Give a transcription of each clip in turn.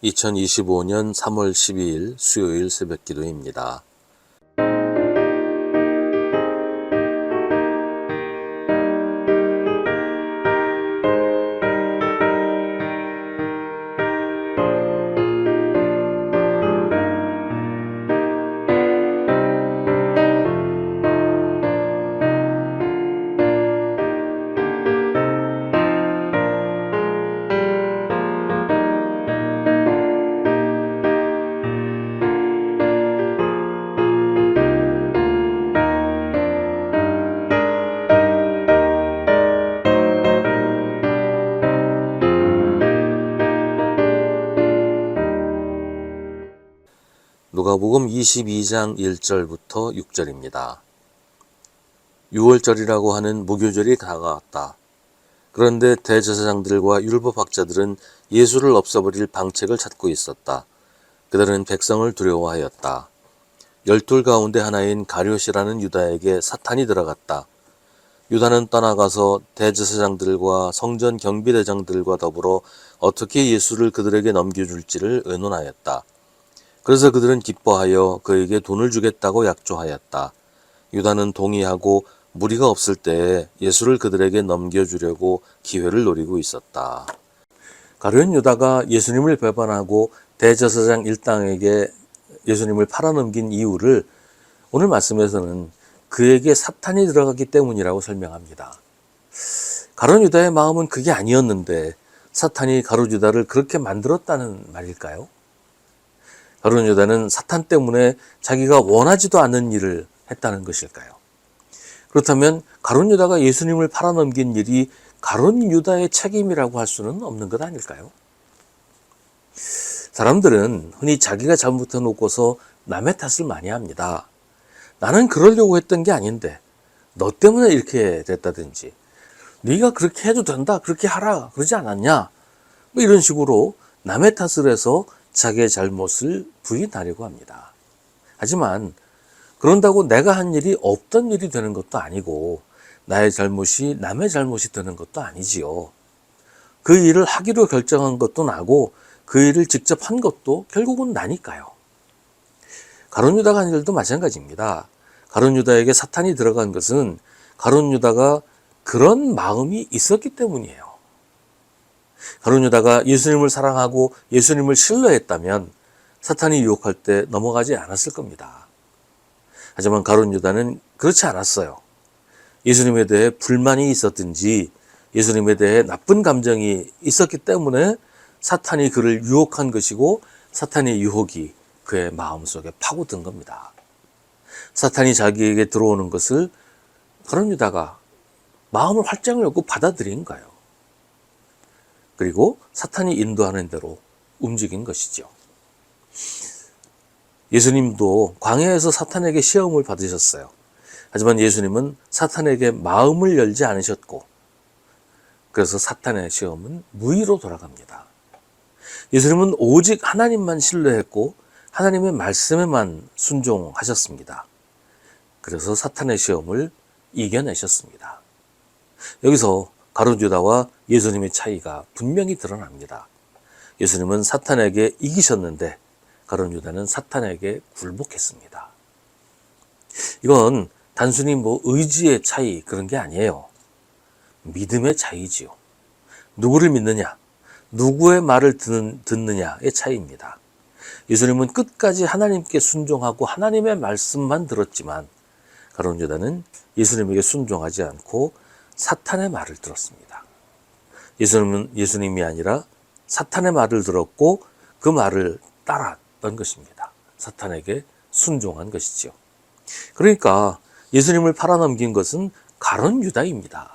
2025년 3월 12일 수요일 새벽 기도입니다. 누가복음 22장 1절부터 6절입니다. 유월절이라고 하는 무교절이 다가왔다. 그런데 대제사장들과 율법학자들은 예수를 없애버릴 방책을 찾고 있었다. 그들은 백성을 두려워하였다. 12 가운데 하나인 가룟이라는 유다에게 사탄이 들어갔다. 유다는 떠나가서 대제사장들과 성전 경비대장들과 더불어 어떻게 예수를 그들에게 넘겨줄지를 의논하였다. 그래서 그들은 기뻐하여 그에게 돈을 주겠다고 약조하였다. 유다는 동의하고 무리가 없을 때에 예수를 그들에게 넘겨주려고 기회를 노리고 있었다. 가룟 유다가 예수님을 배반하고 대제사장 일당에게 예수님을 팔아넘긴 이유를 오늘 말씀에서는 그에게 사탄이 들어갔기 때문이라고 설명합니다. 가룟 유다의 마음은 그게 아니었는데 사탄이 가룟 유다를 그렇게 만들었다는 말일까요? 가룟 유다는 사탄 때문에 자기가 원하지도 않는 일을 했다는 것일까요? 그렇다면 가룟 유다가 예수님을 팔아넘긴 일이 가룟 유다의 책임이라고 할 수는 없는 것 아닐까요? 사람들은 흔히 자기가 잘못해놓고서 남의 탓을 많이 합니다. 나는 그러려고 했던 게 아닌데 너 때문에 이렇게 됐다든지 네가 그렇게 해도 된다, 그렇게 하라 그러지 않았냐, 뭐 이런 식으로 남의 탓을 해서 자기의 잘못을 부인하려고 합니다. 하지만 그런다고 내가 한 일이 없던 일이 되는 것도 아니고 나의 잘못이 남의 잘못이 되는 것도 아니지요. 그 일을 하기로 결정한 것도 나고 그 일을 직접 한 것도 결국은 나니까요. 가룟 유다가 한 일도 마찬가지입니다. 가룟 유다에게 사탄이 들어간 것은 가룟 유다가 그런 마음이 있었기 때문이에요. 가룟 유다가 예수님을 사랑하고 예수님을 신뢰했다면 사탄이 유혹할 때 넘어가지 않았을 겁니다. 하지만 가룟 유다는 그렇지 않았어요. 예수님에 대해 불만이 있었든지 예수님에 대해 나쁜 감정이 있었기 때문에 사탄이 그를 유혹한 것이고 사탄의 유혹이 그의 마음속에 파고든 겁니다. 사탄이 자기에게 들어오는 것을 가룟 유다가 마음을 활짝 열고 받아들인 거예요. 그리고 사탄이 인도하는 대로 움직인 것이죠. 예수님도 광야에서 사탄에게 시험을 받으셨어요. 하지만 예수님은 사탄에게 마음을 열지 않으셨고 그래서 사탄의 시험은 무의로 돌아갑니다. 예수님은 오직 하나님만 신뢰했고 하나님의 말씀에만 순종하셨습니다. 그래서 사탄의 시험을 이겨내셨습니다. 여기서 가룟 유다와 예수님의 차이가 분명히 드러납니다. 예수님은 사탄에게 이기셨는데 가룟 유다는 사탄에게 굴복했습니다. 이건 단순히 의지의 차이 그런 게 아니에요. 믿음의 차이지요. 누구를 믿느냐, 누구의 말을 듣느냐의 차이입니다. 예수님은 끝까지 하나님께 순종하고 하나님의 말씀만 들었지만 가룟 유다는 예수님에게 순종하지 않고 사탄의 말을 들었습니다. 예수님은 예수님이 아니라 사탄의 말을 들었고 그 말을 따랐던 것입니다. 사탄에게 순종한 것이지요. 그러니까 예수님을 팔아넘긴 것은 가룟 유다입니다.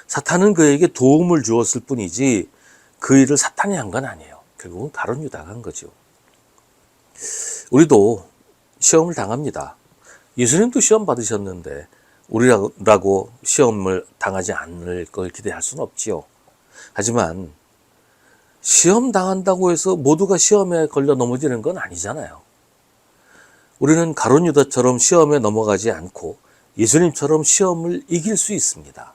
사탄은 그에게 도움을 주었을 뿐이지 그 일을 사탄이 한 건 아니에요. 결국은 가룟 유다가 한 거죠. 우리도 시험을 당합니다. 예수님도 시험 받으셨는데 우리라고 시험을 당하지 않을 걸 기대할 수는 없지요. 하지만 시험 당한다고 해서 모두가 시험에 걸려 넘어지는 건 아니잖아요. 우리는 가룟 유다처럼 시험에 넘어가지 않고 예수님처럼 시험을 이길 수 있습니다.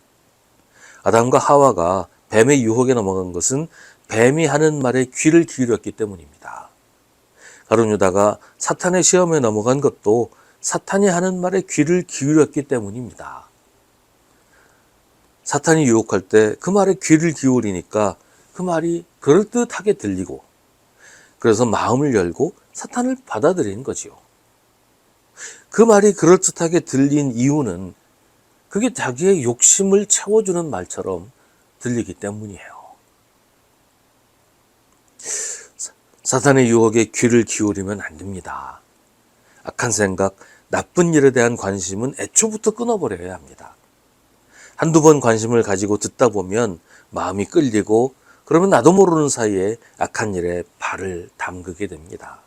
아담과 하와가 뱀의 유혹에 넘어간 것은 뱀이 하는 말에 귀를 기울였기 때문입니다. 가룟 유다가 사탄의 시험에 넘어간 것도 사탄이 하는 말에 귀를 기울였기 때문입니다. 사탄이 유혹할 때 그 말에 귀를 기울이니까 그 말이 그럴듯하게 들리고, 그래서 마음을 열고 사탄을 받아들이는 거지요. 그 말이 그럴듯하게 들린 이유는 그게 자기의 욕심을 채워주는 말처럼 들리기 때문이에요. 사탄의 유혹에 귀를 기울이면 안 됩니다. 악한 생각, 나쁜 일에 대한 관심은 애초부터 끊어버려야 합니다. 한두 번 관심을 가지고 듣다 보면 마음이 끌리고, 그러면 나도 모르는 사이에 악한 일에 발을 담그게 됩니다.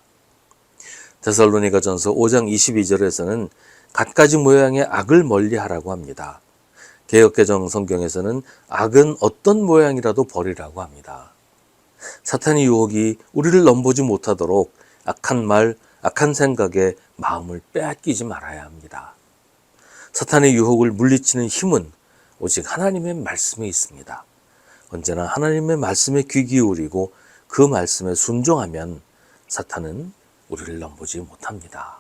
데살로니가전서 5장 22절에서는 갖가지 모양의 악을 멀리하라고 합니다. 개역개정 성경에서는 악은 어떤 모양이라도 버리라고 합니다. 사탄의 유혹이 우리를 넘보지 못하도록 악한 말, 악한 생각에 마음을 빼앗기지 말아야 합니다. 사탄의 유혹을 물리치는 힘은 오직 하나님의 말씀에 있습니다. 언제나 하나님의 말씀에 귀 기울이고 그 말씀에 순종하면 사탄은 우리를 넘보지 못합니다.